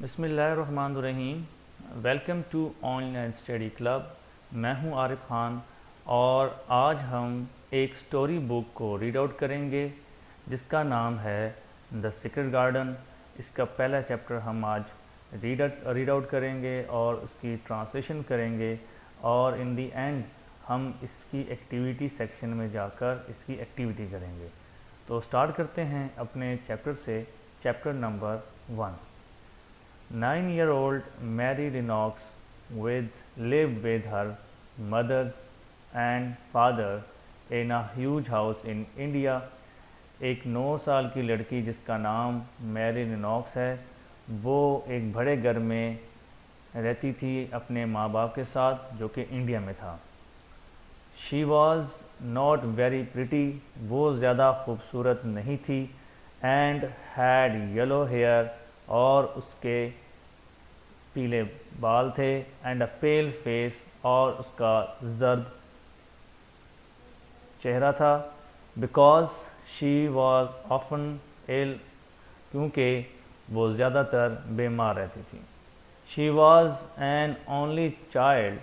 बिस्मिल्लाहिर्रहमानिर्रहीम। Welcome to online study club. मैं हूं आरिफ खान और आज हम एक स्टोरी बुक को रीड आउट करेंगे जिसका नाम है द सीक्रेट गार्डन। इसका पहला चैप्टर हम आज रीड आउट करेंगे और उसकी ट्रांसलेशन करेंगे और इन दी एंड हम इसकी एक्टिविटी सेक्शन में जाकर इसकी एक्टिविटी करेंगे। तो स्टार्ट करते हैं अपने चैप्टर से। Chapter number 1। 9-year-old Mary Lennox lived with her mother and father in a huge house in India। एक 9 साल की लड़की जिसका नाम मैरी लिनॉक्स है, वो एक बड़े घर में रहती थी अपने माँ बाप के साथ, जो कि इंडिया में था। She was not very pretty, वो ज़्यादा खूबसूरत नहीं थी। एंड हैड येलो हेयर, और उसके पीले बाल थे। एंड अ पेल फेस, और उसका जर्द चेहरा था। बिकॉज शी वॉज ऑफन इल, क्योंकि वो ज़्यादातर बीमार रहती थी। She was an only child,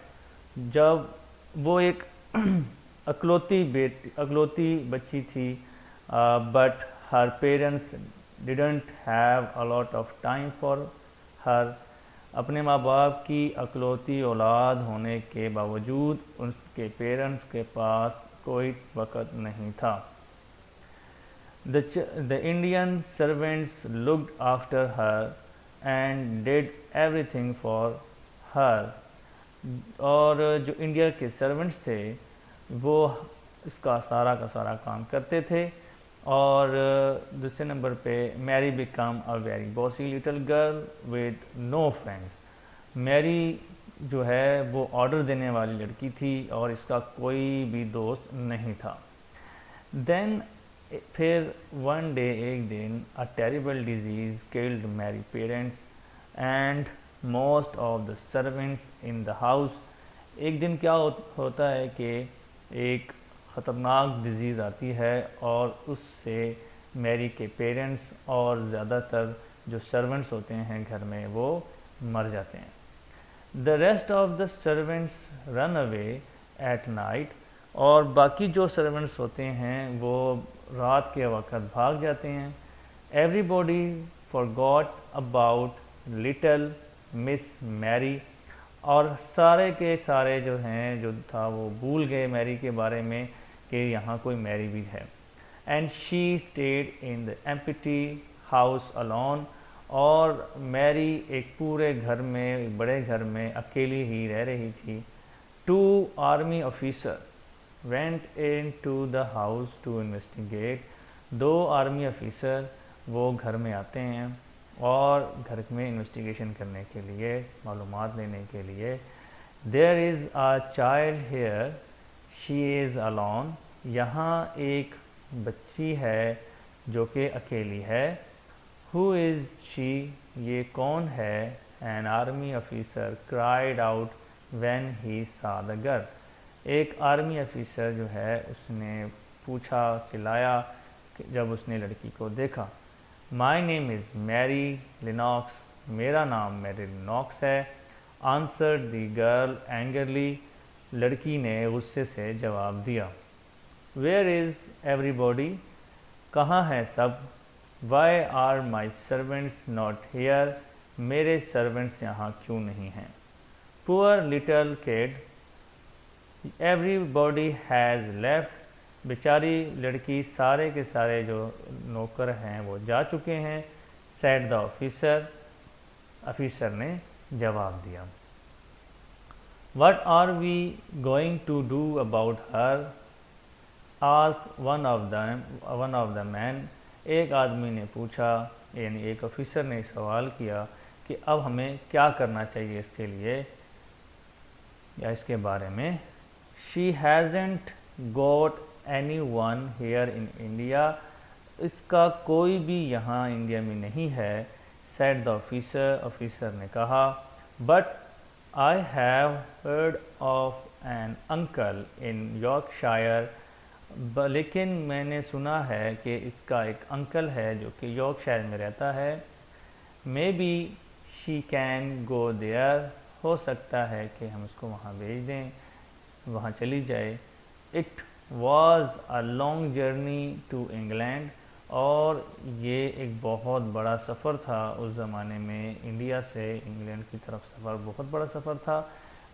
जब वो एक अकलौती बच्ची थी। But her parents didn't have a lot of time for her. अपने माँ बाप की अकलौती औलाद होने के बावजूद उनके पेरेंट्स के पास कोई वक़्त नहीं था। The Indian servants looked after her and did everything for her। और जो इंडिया के सर्वेंट्स थे वो इसका सारा का सारा काम करते थे। और दूसरे नंबर पे Mary become a very bossy little girl with no friends. Mary जो है वो ऑर्डर देने वाली लड़की थी और इसका कोई भी दोस्त नहीं था। देन फिर वन डे, एक दिन, a terrible disease killed Mary parents and most of the servants in the house. एक दिन क्या होता है कि एक ख़तरनाक डिजीज़ आती है और उससे मैरी के पेरेंट्स और ज़्यादातर जो सर्वेंट्स होते हैं घर में वो मर जाते हैं। The rest of the servants run away at night, और बाकी जो सर्वेंट्स होते हैं वो रात के वक्त भाग जाते हैं। Everybody forgot about little miss Mary, और सारे के सारे जो हैं जो था वो भूल गए मैरी के बारे में कि यहाँ कोई मैरी भी है। And she stayed in the empty house alone, और मैरी एक पूरे घर में, एक बड़े घर में अकेली ही रह रही थी। 2 army officer went into the house to investigate. 2 army officer वो घर में आते हैं और घर में इन्वेस्टिगेशन करने के लिए, मालूमात लेने के लिए। There is a child here, she is alone. यहाँ एक बच्ची है जो कि अकेली है। हु इज़ शी, ये कौन है। An army officer cried out when he सा द गर्ल। एक आर्मी ऑफिसर जो है उसने पूछा, चिल्लाया जब उसने लड़की को देखा। My name is Mary Lenox, मेरा नाम मैरी लिनॉक्स है। आंसर्ड द गर्ल एंगरली, लड़की ने गुस्से से जवाब दिया। वेयर इज़ एवरीबॉडी, कहाँ है सब। Why are my servants not here, मेरे सर्वेंट्स यहाँ क्यों नहीं हैं। Poor little kid, everybody has left, बेचारी लड़की, सारे के सारे जो नौकर हैं वो जा चुके हैं। सेड द ऑफिसर, ऑफिसर ने जवाब दिया। What are we going to do about her, asked one of the man. एक आदमी ने पूछा, यानी एक ऑफिसर ने सवाल किया कि अब हमें क्या करना चाहिए इसके लिए या इसके बारे में। She hasn't got anyone here in India, इसका कोई भी यहाँ इंडिया में नहीं है। said the officer, ऑफिसर ने कहा। but I have heard of an uncle in Yorkshire, लेकिन मैंने सुना है कि इसका एक अंकल है जो कि यॉर्कशायर में रहता है। Maybe she can go there, हो सकता है कि हम उसको वहाँ भेज दें, वहाँ चली जाए। It was a long journey to England, और ये एक बहुत बड़ा सफ़र था उस ज़माने में, इंडिया से इंग्लैंड की तरफ सफ़र बहुत बड़ा सफ़र था।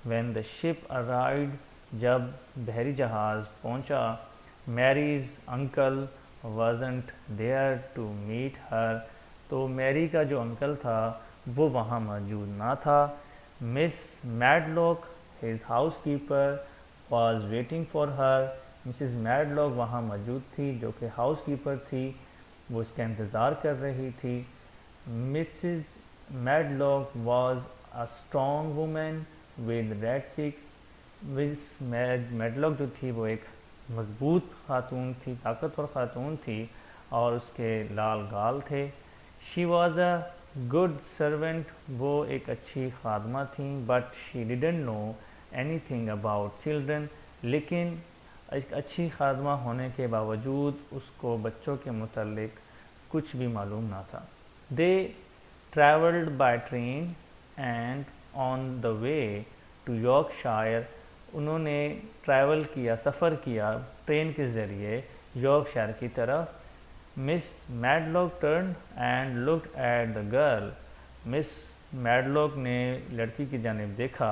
व्हेन द शिप अराइव्ड, जब बहरी जहाज़ पहुंचा, Mary's uncle wasn't there to meet her, तो मैरी का जो अंकल था वो वहाँ मौजूद ना था। Miss Medlock, his housekeeper, was waiting for her, Mrs Medlock वहाँ मौजूद थी, जो कि हाउस कीपर थी, वो इसका इंतज़ार कर रही थी। Mrs Medlock was a strong woman with red cheeks, Miss Medlock जो थी वो एक मजबूत खातून थी, ताकतवर खातून थी, और उसके लाल गाल थे। She was a good servant, वो एक अच्छी खादमा थी, but she didn't know anything about children, लेकिन एक अच्छी खादमा होने के बावजूद उसको बच्चों के मुतल्लिक कुछ भी मालूम ना था। They travelled by train and on the way to Yorkshire, उन्होंने ट्रैवल किया, सफ़र किया ट्रेन के ज़रिए यॉर्कशायर की तरफ। Miss Medlock turn and looked at the girl, Miss Medlock ने लड़की की जानिब देखा।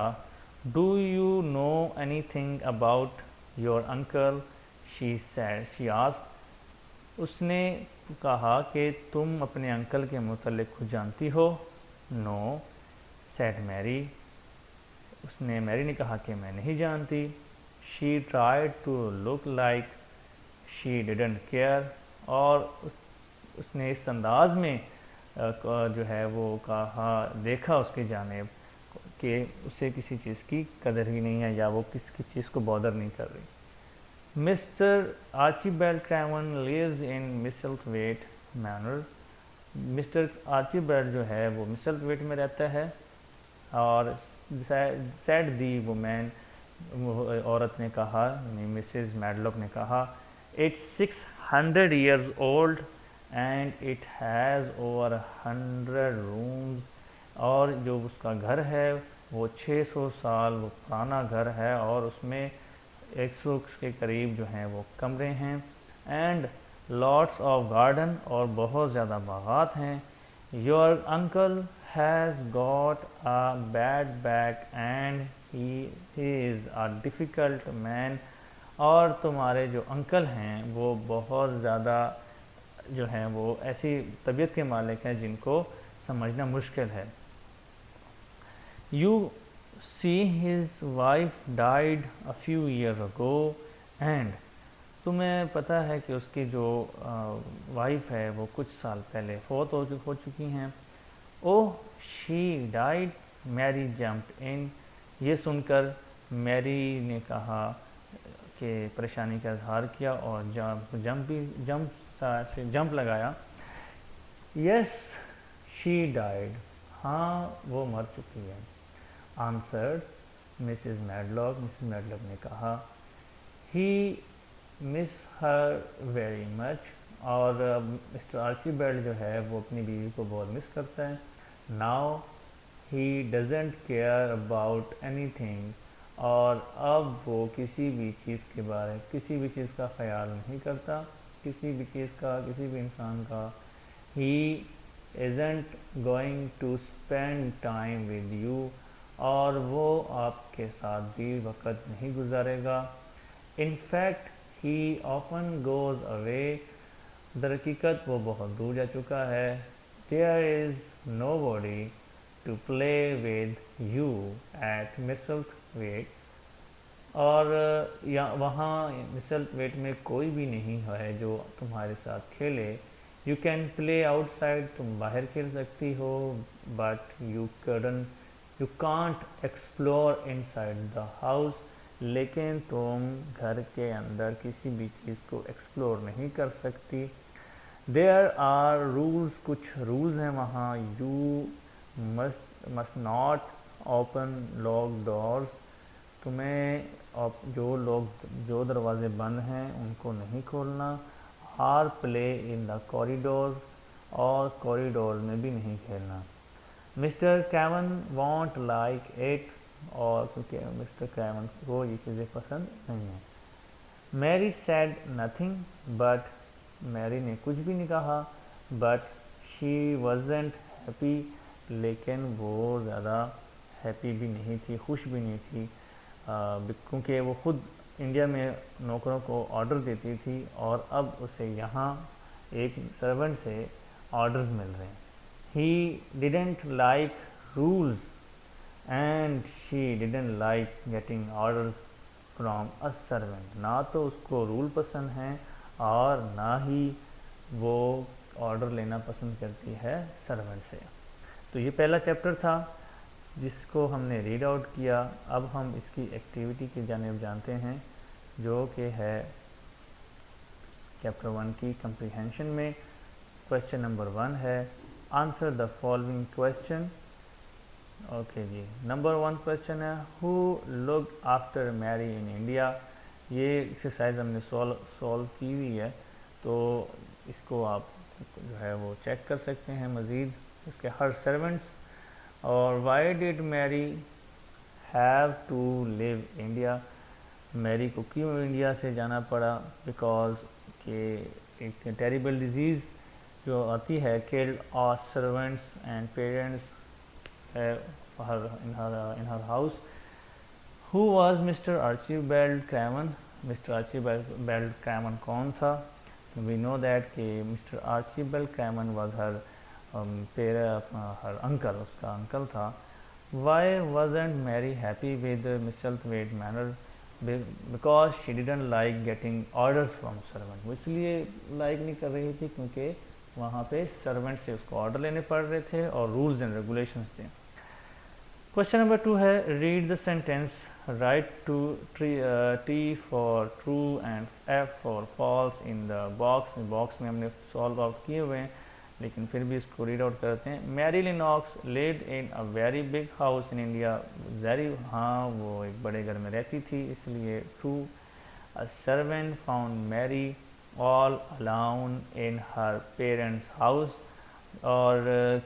Do you know anything about your uncle, she said, she asked, उसने कहा कि तुम अपने अंकल के मुतल्लिक कुछ जानती हो। नो सैड मैरी, उसने मैरी ने कहा कि मैं नहीं जानती। She tried to look like she didn't care, और उसने इस अंदाज में जो है वो कहा, देखा उसकी जानिब कि उसे किसी चीज़ की कदर ही नहीं है, या वो किसी चीज़ को बॉदर नहीं कर रही। Mr Archibald Craven lives in Misselthwaite Manor, Mr Archibald जो है वो मिसल्टवेट में रहता है। और सैड दी वुमेन, औरत ने कहा, मिसेस मैडलॉक ने कहा, it's 600 years old and it has over 100 rooms, और जो उसका घर है वो 600 साल वो पुराना घर है, और उसमें 100 के करीब जो हैं वो कमरे हैं। एंड लॉट्स ऑफ गार्डन, और बहुत ज़्यादा बागात हैं। Your uncle has got a bad back and he is a difficult man, और तुम्हारे जो अंकल हैं वो बहुत ज़्यादा जो हैं वो ऐसी तबीयत के मालिक हैं जिनको समझना मुश्किल है। You see his wife died a few year ago and, तुम्हें पता है कि उसकी जो वाइफ है वो कुछ साल पहले फौत हो चुकी हैं। Oh she died, Mary jumped in, ये सुनकर मैरी ने कहा कि परेशानी का इजहार किया और जंप लगाया। यस शी डाइड, हाँ वो मर चुकी है। आंसर्ड मिसेस मैडलॉक, मिसेस मैडलॉक ने कहा। ही मिस हर वेरी मच, और मिस्टर आर्चीबेल्ड जो है वो अपनी बीवी को बहुत मिस करता है। Now he doesn't care about anything, और अब वो किसी भी चीज़ के बारे, किसी भी चीज़ का ख्याल नहीं करता, किसी भी चीज़ का, किसी भी इंसान का। He isn't going to spend time with you, और वो आपके साथ भी वक़्त नहीं गुजारेगा। In fact he often goes away, दरहकीकत वो बहुत दूर जा चुका है। There is nobody to play with you at Misselthwaite, और या वहाँ मिसल्टवेट में कोई भी नहीं है जो तुम्हारे साथ खेले। यू कैन प्ले आउटसाइड, तुम बाहर खेल सकती हो, but you can't explore inside the house, लेकिन तुम घर के अंदर किसी भी चीज़ को एक्सप्लोर नहीं कर सकती। देयर आर रूल्स, कुछ रूल्स हैं वहाँ। You must not open lock doors, तुम्हें जो दरवाजे बंद हैं उनको नहीं खोलना। Or play in the corridor, और कॉरिडोर में भी नहीं खेलना। Mister Craven won't like it, और क्योंकि मिस्टर कैवन को ये चीज़ें पसंद नहीं हैं। Mary said nothing but, Mary ने कुछ भी नहीं कहा, बट शी वॉजेंट हैप्पी, लेकिन वो ज़्यादा हैप्पी भी नहीं थी, खुश भी नहीं थी, क्योंकि वो खुद इंडिया में नौकरों को ऑर्डर देती थी और अब उसे यहाँ एक सर्वेंट से ऑर्डर्स मिल रहे हैं। He didn't like rules and she didn't like getting orders from a servant. ना तो उसको रूल पसंद हैं और ना ही वो ऑर्डर लेना पसंद करती है सर्वेंट से। तो ये पहला चैप्टर था जिसको हमने रीड आउट किया। अब हम इसकी एक्टिविटी की जानिब जानते हैं, जो कि है चैप्टर 1 की कंप्रीहेंशन में। क्वेश्चन नंबर 1 है, answer the following question. Okay जी, नंबर 1 क्वेश्चन है, who looked after Mary in India. ये एक्सरसाइज हमने सॉल्व की हुई है, तो इसको आप जो है वो चेक कर सकते हैं मज़ीद। इसके हर सर्वेंट्स, और why did Mary have to live India. मैरी को क्यों इंडिया से जाना पड़ा, बिकॉज के एक टेरिबल डिजीज़ जो आती है killed all servants and parents in her house. Who was Mr. Archibald Craven? Mr. Archibald Craven कौन था? We know that कि Mr. Archibald Craven was her her uncle, उसका अंकल था। Why wasn't Mary happy with Misselthwaite Manor? Because she didn't like getting orders from servant। वो इसलिए like नहीं कर रही थी क्योंकि वहाँ पे सर्वेंट से उसको ऑर्डर लेने पड़ रहे थे और रूल्स एंड रेगुलेशंस थे। क्वेश्चन नंबर 2 है, read the sentence, write to T for true and F for false in the box. Box में हमने सॉल्व आउट किए हुए हैं, लेकिन फिर भी इसको रीड आउट करते हैं। Mary Lennox lived in a very big house in India. हाँ, वो एक बड़े घर में रहती थी, इसलिए true. A servant found Mary all alone in her parents house. और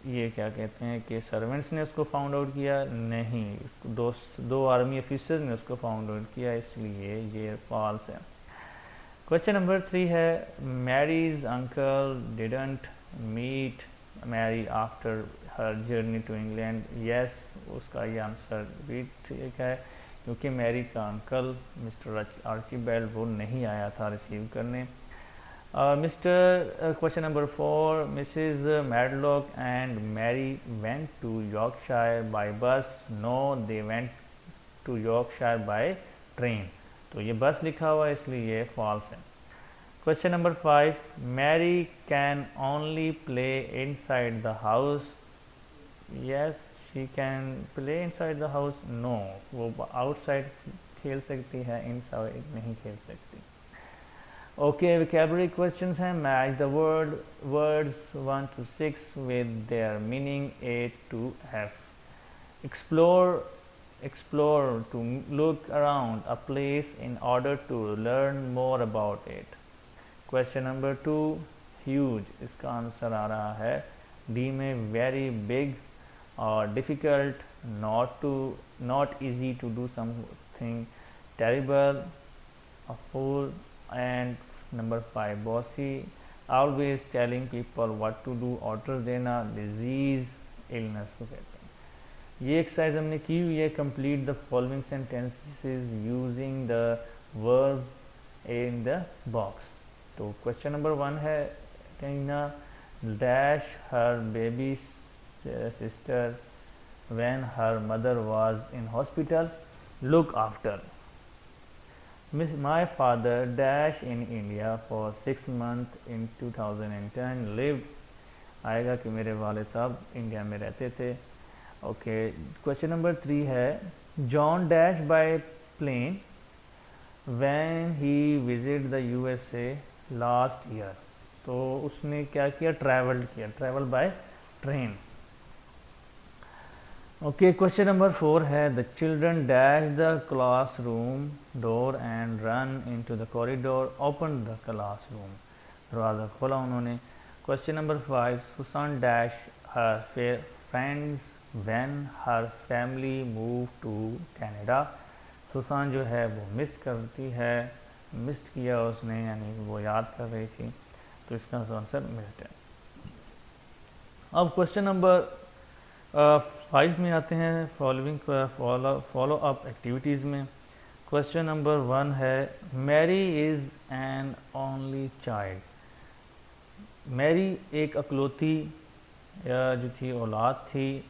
ये क्या कहते हैं कि सर्वेंट्स ने उसको फाउंड आउट किया, नहीं, उसको दो आर्मी ऑफिसर्स ने उसको फाउंड आउट किया, इसलिए ये फॉल्स है। क्वेश्चन नंबर 3 है, Mary's uncle didn't meet Mary after her journey to England. Yes, उसका ये आंसर भी ठीक है, क्योंकि मैरी का अंकल मिस्टर आर्चीबेल्ड वो नहीं आया था रिसीव करने। Question number 4, Mrs. Madlock and Mary went to Yorkshire by bus. No, they went to Yorkshire by train. तो ये बस लिखा हुआ है, इसलिए ये false है। Question number 5, Mary can only play inside the house. Yes, she can play inside the house. No, वो outside खेल सकती है, inside नहीं खेल सकती। ओके, vocabulary questions हैं, match the words 1 to 6 with their meaning A to F. Explore to look around a place in order to learn more about it. Question number 2, huge, इसका answer आ रहा है D में, very big और difficult, not easy to do something, terrible, a fool, and number 5, bossy, always telling people what to do, order देना, disease, illness को कहते हैं। ये एक्सरसाइज हमने की हुई है। Complete the following sentences using the verb in the box. तो क्वेश्चन नंबर 1 है, कहना dash her baby sister when her mother was in hospital, look after. My father dash in India for 6 months in 2010 lived, आएगा कि मेरे वाले साहब India में रहते थे। ओके, क्वेश्चन नंबर 3 है, John dash by plane when he visit the USA last year. तो उसने क्या किया, travel by train. Okay, question number 4 है, the children dash the classroom door and run into the corridor, open the classroom, दरवाज़ा खोला उन्होंने। Question number 5, Susan dash her friends when her family move to Canada. Susan जो है वो miss करती है, missed किया उसने, यानी वो याद कर रही थी, तो इसका आंसर मिस्ड है। अब क्वेश्चन नंबर 5 में आते हैं, फॉलो अप एक्टिविटीज़ में। क्वेश्चन नंबर 1 है, Mary is an only child. Mary एक अकलौती जो थी औलाद थी।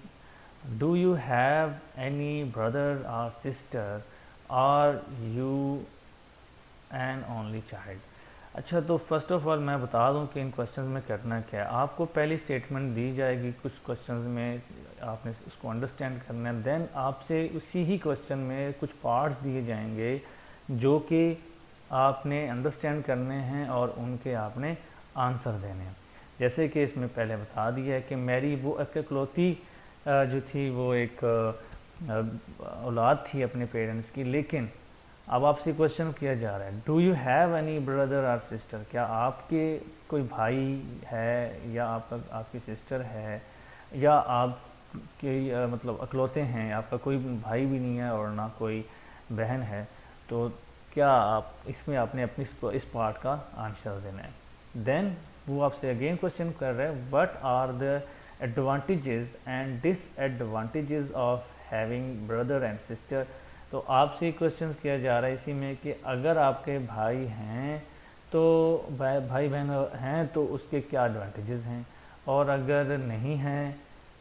Do you have any brother or sister, are you an only child. अच्छा, तो फर्स्ट ऑफ ऑल मैं बता दूं कि इन क्वेश्चंस में करना क्या है। आपको पहली स्टेटमेंट दी जाएगी, कुछ क्वेश्चंस में आपने उसको अंडरस्टैंड करना है, देन आपसे उसी ही क्वेश्चन में कुछ पार्ट्स दिए जाएंगे जो कि आपने अंडरस्टैंड करने हैं और उनके आपने आंसर देने हैं। जैसे कि इसमें पहले बता दिया है कि मैरी वो इकलौती जो थी वो एक औलाद थी अपने पेरेंट्स की, लेकिन अब आपसे क्वेश्चन किया जा रहा है, do you have any brother or sister, क्या आपके कोई भाई है या आपकी सिस्टर है, या आप के मतलब अकलौते हैं, आपका कोई भाई भी नहीं है और ना कोई बहन है, तो क्या आप इसमें आपने अपनी इस पार्ट का आंसर देना है। देन वो आपसे अगेन क्वेश्चन कर रहे हैं, what are the advantages and disadvantages of having brother and sister. तो आपसे क्वेश्चन किया जा रहा है इसी में कि अगर आपके भाई हैं तो भाई बहन हैं तो उसके क्या एडवांटेजेस हैं, और अगर नहीं हैं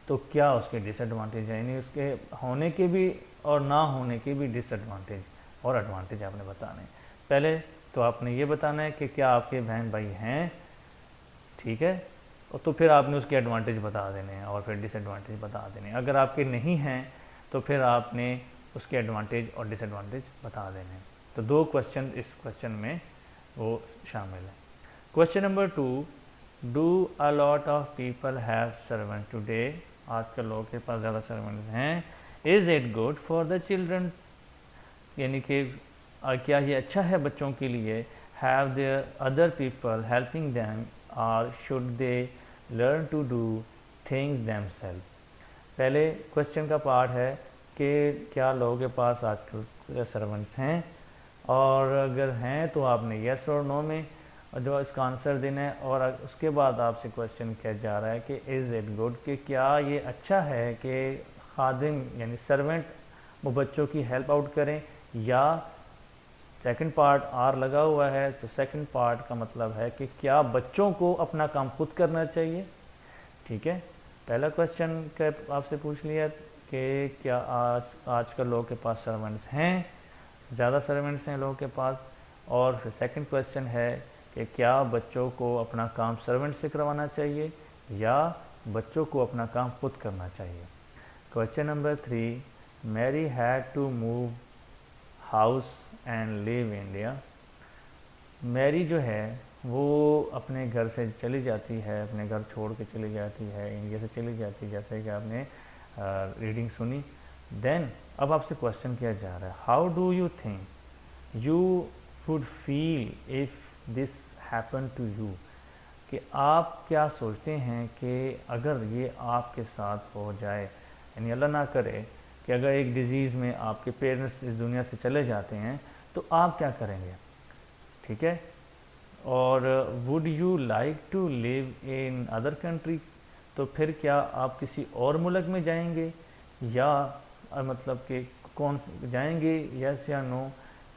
तो क्या उसके डिसएडवांटेज हैं, यानी उसके होने के भी और ना होने के भी डिसएडवांटेज और एडवांटेज आपने बताने हैं। पहले तो आपने ये बताना है कि क्या आपके बहन भाई हैं, ठीक है, और तो फिर आपने उसके एडवांटेज बता देने हैं और फिर डिसएडवांटेज बता देने हैं। अगर आपके नहीं हैं तो फिर आपने उसके एडवांटेज और डिसएडवांटेज बता देने हैं। तो 2 क्वेश्चन इस क्वेश्चन में वो शामिल है। Question number 2, do a lot of people have servant today. आजकल लोगों के पास ज़्यादा सर्वेंट्स हैं। Is it good for the children, यानी कि क्या ये अच्छा है बच्चों के लिए। Have there other people helping them, or should they learn to do things themselves. पहले क्वेश्चन का पार्ट है कि क्या लोगों के पास आजकल सर्वेंट्स हैं, और अगर हैं तो आपने यस और नो में जो इसका आंसर देना है, और उसके बाद आपसे क्वेश्चन किया जा रहा है कि इज़ इट गुड, कि क्या ये अच्छा है कि खादिम यानी सर्वेंट वो बच्चों की हेल्प आउट करें, या सेकंड पार्ट आर लगा हुआ है तो सेकंड पार्ट का मतलब है कि क्या बच्चों को अपना काम खुद करना चाहिए। ठीक है, पहला क्वेश्चन आपसे पूछ लिया कि क्या आजकल लोगों के पास सर्वेंट्स हैं, ज़्यादा सर्वेंट्स हैं लोगों के पास, और फिर सेकंड क्वेश्चन है कि क्या बच्चों को अपना काम सर्वेंट से करवाना चाहिए या बच्चों को अपना काम खुद करना चाहिए। Question number 3, Mary had to move house and live India. Mary जो है वो अपने घर से चली जाती है, अपने घर छोड़ के चली जाती है, इंडिया से चली जाती है, जैसे कि आपने रीडिंग सुनी। देन अब आपसे क्वेश्चन किया जा रहा है, how do you think you would feel if this happen to you, कि आप क्या सोचते हैं कि अगर ये आपके साथ हो जाए, यानी अल्लाह ना करे कि अगर एक डिज़ीज़ में आपके पेरेंट्स इस दुनिया से चले जाते हैं तो आप क्या करेंगे। ठीक है, और would you like to live in other country, तो फिर क्या आप किसी और मुल्क में जाएंगे, या मतलब कि कौन जाएंगे, यस या नो,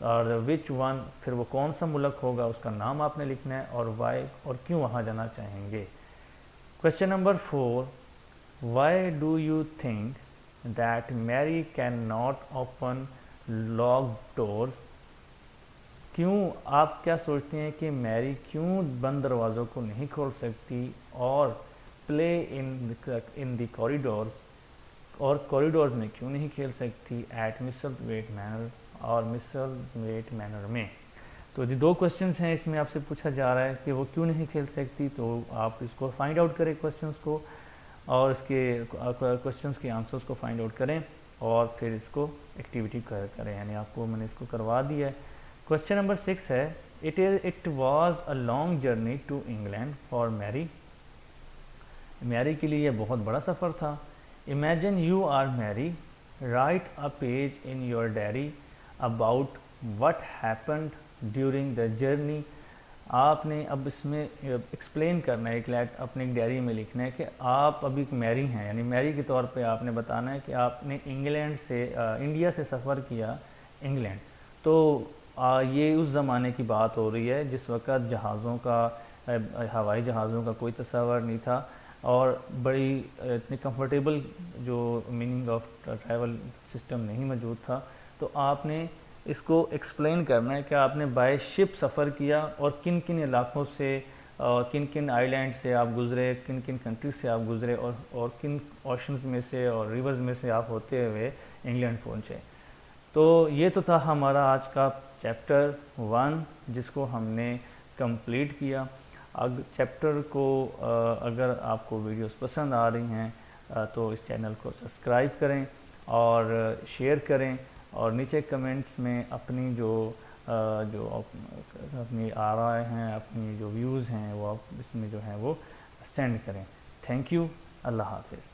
और विच वन, फिर वो कौन सा मुल्क होगा उसका नाम आपने लिखना है, और वाई और क्यों वहाँ जाना चाहेंगे। Question number 4, why do you think that Mary can not open locked doors, क्यों आप क्या सोचते हैं कि मैरी क्यों बंद दरवाज़ों को नहीं खोल सकती, और प्ले इन द कॉरिडोर्स, और कॉरिडोर्स में क्यों नहीं खेल सकती, एट मिसल वेट मैनर, और मिसल वेट मैनर में। तो ये 2 क्वेश्चंस हैं, इसमें आपसे पूछा जा रहा है कि वो क्यों नहीं खेल सकती, तो आप इसको फाइंड आउट करें क्वेश्चंस को, और इसके क्वेश्चंस के आंसर्स को फाइंड आउट करें, और फिर इसको एक्टिविटी करें, यानी आपको मैंने इसको करवा दिया है। क्वेश्चन नंबर 6 है, it was a long journey to England for Mary. Mary के लिए यह बहुत बड़ा सफ़र था। Imagine you are Mary. Write a page in your diary about what happened during the journey. आपने अब इसमें एक्सप्लेन करना है, अपने एक डायरी में लिखना है कि आप अभी एक मैरी हैं, यानी मैरी के तौर पे आपने बताना है कि आपने इंग्लैंड से इंडिया से सफ़र किया इंग्लैंड। तो ये उस ज़माने की बात हो रही है जिस वक़्त जहाज़ों का हवाई जहाज़ों का कोई तस्वर नहीं था और बड़ी इतनी कंफर्टेबल जो मीनिंग ऑफ ट्रैवल सिस्टम नहीं मौजूद था। तो आपने इसको एक्सप्लेन करना है कि आपने बाय शिप सफ़र किया और किन किन इलाकों से और किन किन आइलैंड से आप गुज़रे, किन किन कंट्रीज से आप गुज़रे और किन ओशंस में से और रिवर्स में से आप होते हुए इंग्लैंड पहुँचे। तो ये तो था हमारा आज का चैप्टर 1 जिसको हमने कंप्लीट किया। चैप्टर को अगर आपको वीडियोस पसंद आ रही हैं तो इस चैनल को सब्सक्राइब करें और शेयर करें और नीचे कमेंट्स में अपनी जो अपनी आराय हैं, अपनी जो व्यूज़ हैं वो आप इसमें जो है वो सेंड करें। Thank you. अल्लाह हाफ़िज़।